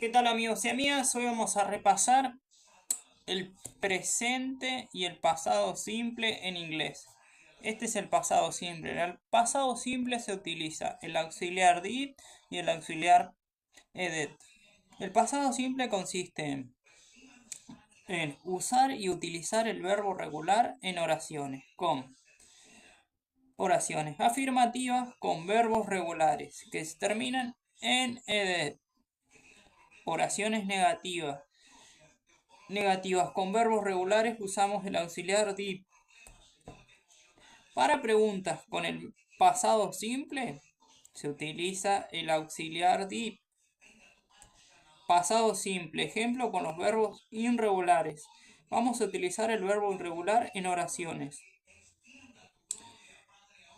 ¿Qué tal amigos y amigas? Hoy vamos a repasar el presente y el pasado simple en inglés. Este es el pasado simple. En el pasado simple se utiliza el auxiliar did y el auxiliar ed. El pasado simple consiste en usar y utilizar el verbo regular en oraciones, con oraciones afirmativas con verbos regulares que se terminan en ed. Oraciones negativas con verbos regulares usamos el auxiliar did. Para preguntas con el pasado simple se utiliza el auxiliar did. Pasado simple, ejemplo con los verbos irregulares. Vamos a utilizar el verbo irregular en oraciones.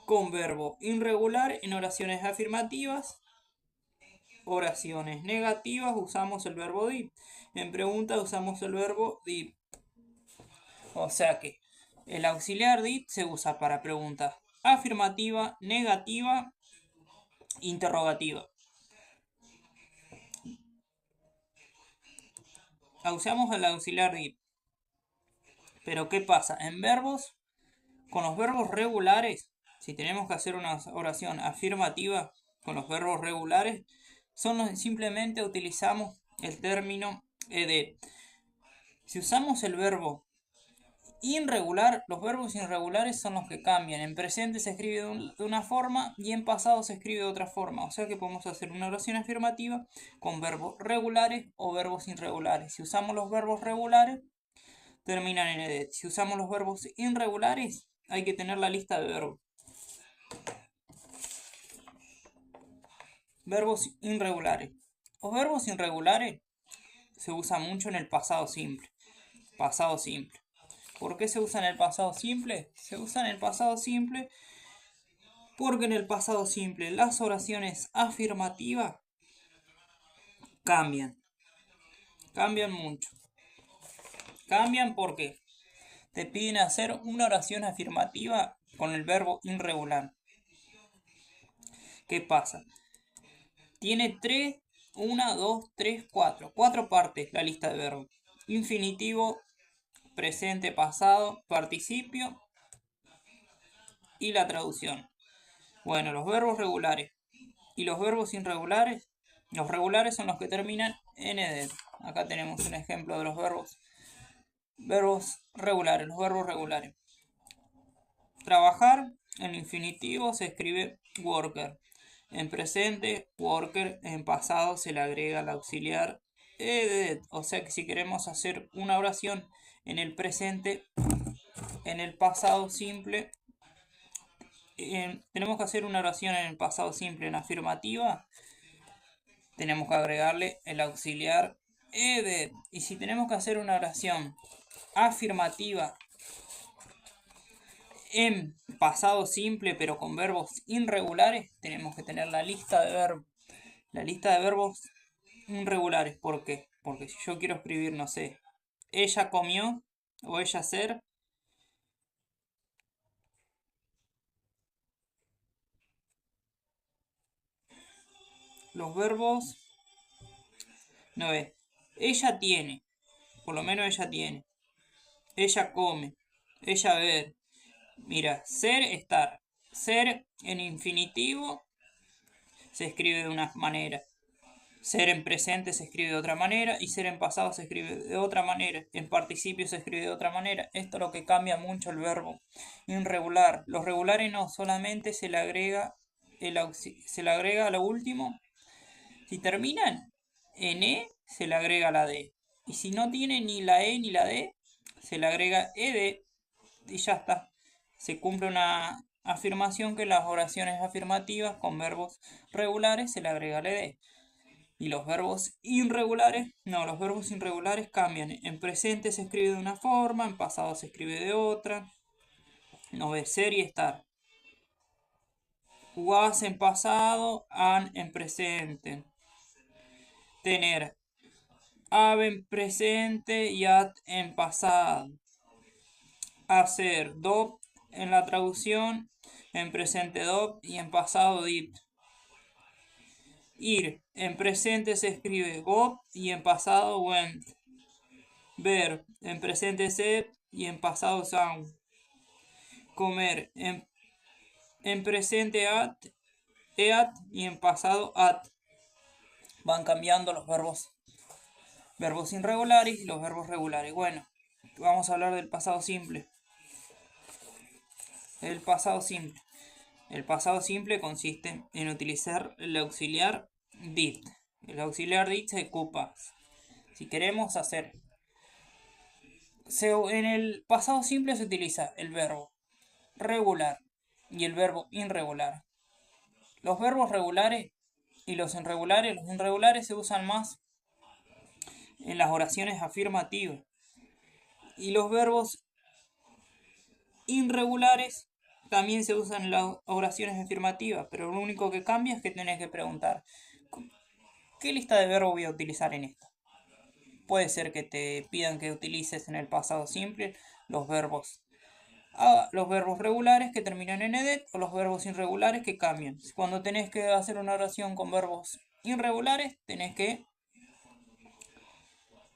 Con verbo irregular en oraciones afirmativas. Oraciones negativas usamos el verbo did. En preguntas usamos el verbo did. O sea que el auxiliar did se usa para preguntas afirmativa, negativa, interrogativa. Usamos el auxiliar did. Pero ¿qué pasa? En verbos, con los verbos regulares, si tenemos que hacer una oración afirmativa con los verbos regulares, simplemente utilizamos el término ed. Si usamos el verbo irregular, los verbos irregulares son los que cambian. En presente se escribe de una forma y en pasado se escribe de otra forma. O sea que podemos hacer una oración afirmativa con verbos regulares o verbos irregulares. Si usamos los verbos regulares, terminan en ed. Si usamos los verbos irregulares, hay que tener la lista de verbos. Verbos irregulares. Los verbos irregulares se usan mucho en el pasado simple. Pasado simple. ¿Por qué se usa en el pasado simple? Se usa en el pasado simple porque en el pasado simple las oraciones afirmativas cambian. Cambian mucho. Cambian porque te piden hacer una oración afirmativa con el verbo irregular. ¿Qué pasa? Tiene 1, 2, 3, 4. 4 partes la lista de verbos. Infinitivo, presente, pasado, participio y la traducción. Bueno, los verbos regulares y los verbos irregulares. Los regulares son los que terminan en ed. Acá tenemos un ejemplo de los verbos regulares, los verbos regulares. Trabajar, en infinitivo se escribe worker. En presente, worker. En pasado se le agrega el auxiliar ed. O sea que si queremos hacer una oración en el presente, en el pasado simple, tenemos que hacer una oración en el pasado simple en afirmativa, tenemos que agregarle el auxiliar ed. Y si tenemos que hacer una oración afirmativa en pasado simple pero con verbos irregulares, tenemos que tener la lista de verbos. La lista de verbos irregulares. ¿Por qué? Porque si yo quiero escribir, no sé, ella comió o ella ser, los verbos, no es, ella tiene, por lo menos ella tiene, ella come, ella ver. Mira, ser, estar. Ser en infinitivo se escribe de una manera. Ser en presente se escribe de otra manera y ser en pasado se escribe de otra manera. En participio se escribe de otra manera. Esto es lo que cambia mucho el verbo irregular. Los regulares no, solamente se le agrega a lo último. Si terminan en e, se le agrega la d. Y si no tiene ni la e ni la d, se le agrega ed y ya está. Se cumple una afirmación que en las oraciones afirmativas con verbos regulares se le agrega la ed. Y los verbos irregulares, no, los verbos irregulares cambian. En presente se escribe de una forma, en pasado se escribe de otra. No ves, ser y estar. Was en pasado, an en presente. Tener, have en presente y at en pasado. Hacer, do en la traducción, en presente do y en pasado did. Ir, en presente se escribe got y en pasado went. Ver, en presente set y en pasado sound. Comer, en presente eat y en pasado at. Van cambiando los verbos irregulares y los verbos regulares. Bueno, vamos a hablar del pasado simple. El pasado simple. El pasado simple consiste en utilizar el auxiliar did. El auxiliar did se ocupa si queremos hacer. En el pasado simple se utiliza el verbo regular y el verbo irregular. Los verbos regulares y los irregulares se usan más en las oraciones afirmativas. Y los verbos irregulares también se usan en las oraciones afirmativas, pero lo único que cambia es que tenés que preguntar, ¿qué lista de verbos voy a utilizar en esta? Puede ser que te pidan que utilices en el pasado simple los verbos regulares que terminan en ed o los verbos irregulares que cambian. Cuando tenés que hacer una oración con verbos irregulares, tenés que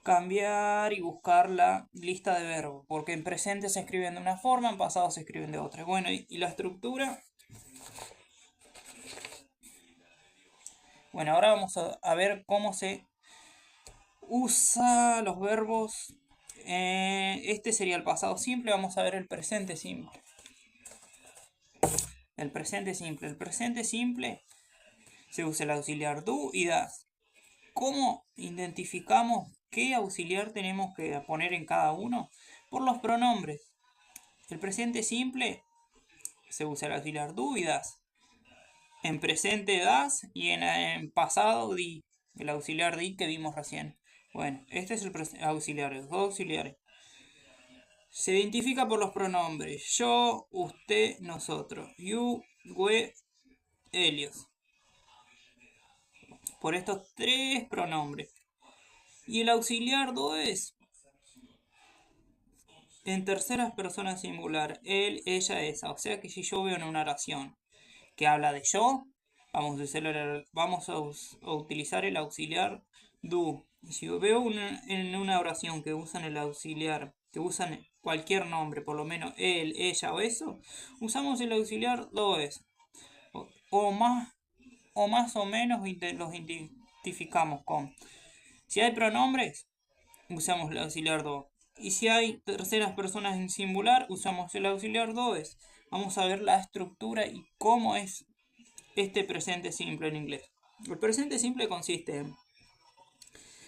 cambiar y buscar la lista de verbos, porque en presente se escriben de una forma, en pasado se escriben de otra. Bueno, y la estructura. Bueno, ahora vamos a ver cómo se usa los verbos. Este sería el pasado simple, vamos a ver el presente simple. El presente simple se usa el auxiliar do y das. ¿Cómo identificamos qué auxiliar tenemos que poner en cada uno? Por los pronombres. El presente simple se usa el auxiliar do y das. En presente das y en pasado di. El auxiliar di que vimos recién. Bueno, este es el auxiliar, los dos auxiliares. Se identifica por los pronombres yo, usted, nosotros. You, we, ellos. Por estos tres pronombres. Y el auxiliar do es en terceras personas singular. Él, ella, esa. O sea que si yo veo en una oración que habla de yo, vamos a utilizar el auxiliar do. Y si veo en una oración que usan el auxiliar, que usan cualquier nombre, por lo menos él, ella o eso, usamos el auxiliar do es. O más o menos los identificamos con. Si hay pronombres, usamos el auxiliar do. Y si hay terceras personas en singular, usamos el auxiliar do es. Vamos a ver la estructura y cómo es este presente simple en inglés. El presente simple consiste en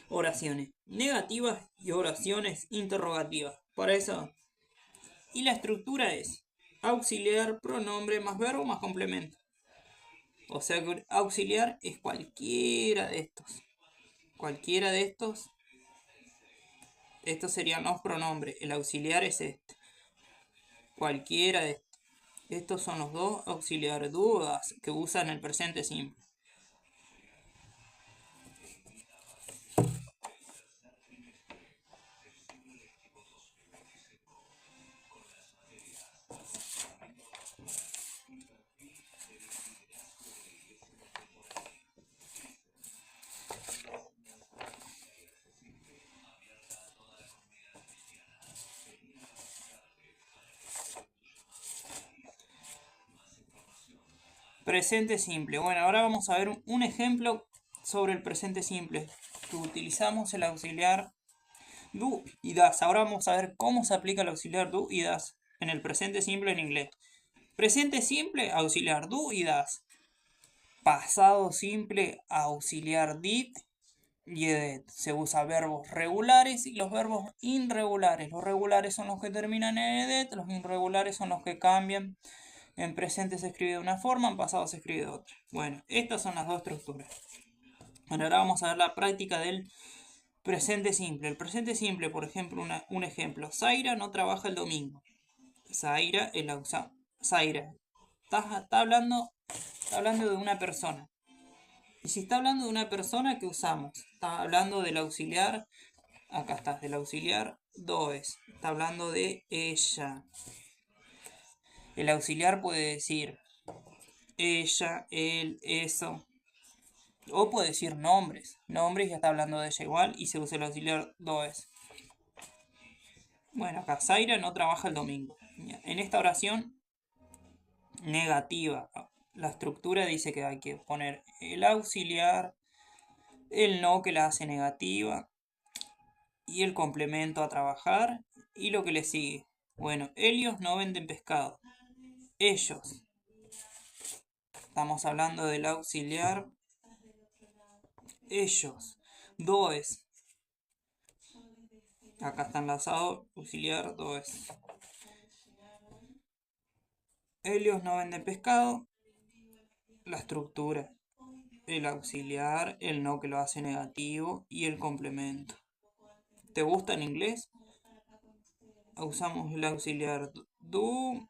oraciones negativas y oraciones interrogativas. Para eso. Y la estructura es auxiliar, pronombre, más verbo, más complemento. O sea que auxiliar es cualquiera de estos. Cualquiera de estos. Estos serían los pronombres. El auxiliar es este. Cualquiera de estos. Estos son los dos auxiliares dudas que usan el presente simple. Presente simple. Bueno, ahora vamos a ver un ejemplo sobre el presente simple. Que utilizamos el auxiliar do y das. Ahora vamos a ver cómo se aplica el auxiliar do y das en el presente simple en inglés. Presente simple, auxiliar do y das. Pasado simple, auxiliar did y ed. Se usa verbos regulares y los verbos irregulares. Los regulares son los que terminan en ed, los irregulares son los que cambian. En presente se escribe de una forma, en pasado se escribe de otra. Bueno, estas son las dos estructuras. Bueno, ahora vamos a ver la práctica del presente simple. El presente simple, por ejemplo, un ejemplo. Zaira no trabaja el domingo. Zaira, Zaira. Está hablando de una persona. Y si está hablando de una persona, ¿qué usamos? Está hablando del auxiliar. Acá está, del auxiliar does. Está hablando de ella. El auxiliar puede decir ella, él, eso. O puede decir nombres. Nombres ya está hablando de ella igual y se usa el auxiliar does. Bueno, acá Zaira no trabaja el domingo. En esta oración negativa, la estructura dice que hay que poner el auxiliar, el no que la hace negativa y el complemento a trabajar y lo que le sigue. Bueno, ellos no venden pescado. Ellos. Estamos hablando del auxiliar. Ellos. Does. Acá está enlazado auxiliar does. Ellos no venden pescado. La estructura. El auxiliar, el no que lo hace negativo y el complemento. ¿Te gusta en inglés? Usamos el auxiliar do,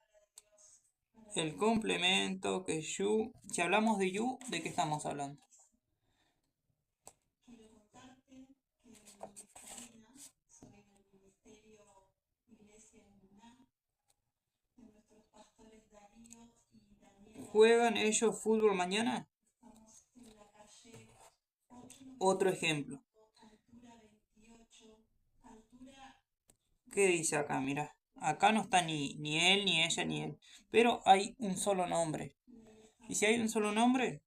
el complemento que es you. Si hablamos de you, ¿de qué estamos hablando? ¿Juegan ellos fútbol mañana? Otro ejemplo. ¿Qué dice acá? Mira, acá no está ni él, ni ella, ni él. Pero hay un solo nombre. Y si hay un solo nombre,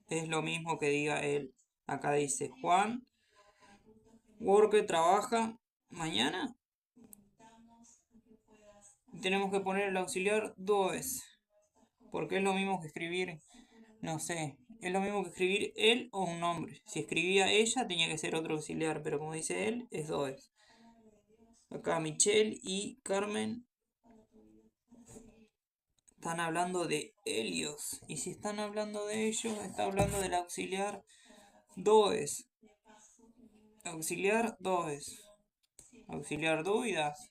es lo mismo que diga él. Acá dice Juan, work trabaja mañana. Tenemos que poner el auxiliar does. Porque es lo mismo que escribir, no sé, es lo mismo que escribir él o un nombre. Si escribía ella tenía que ser otro auxiliar, pero como dice él, es does. Acá Michelle y Carmen están hablando de Helios. Y si están hablando de ellos, está hablando del auxiliar does. Auxiliar does. Auxiliar do y das.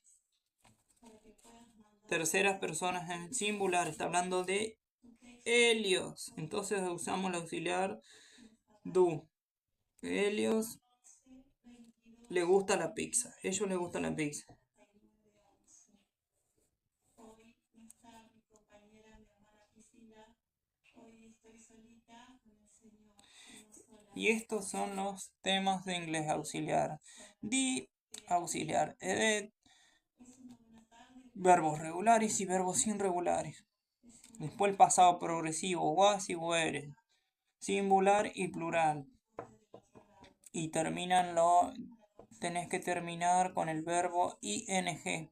Terceras personas en singular, está hablando de Helios. Entonces usamos el auxiliar do. Helios le gusta la pizza. Ellos les gusta la pizza. Y estos son los temas de inglés auxiliar. Di, auxiliar, ed, verbos regulares y verbos irregulares. Después el pasado progresivo, was y were, singular y plural. Y tenés que terminar con el verbo ing.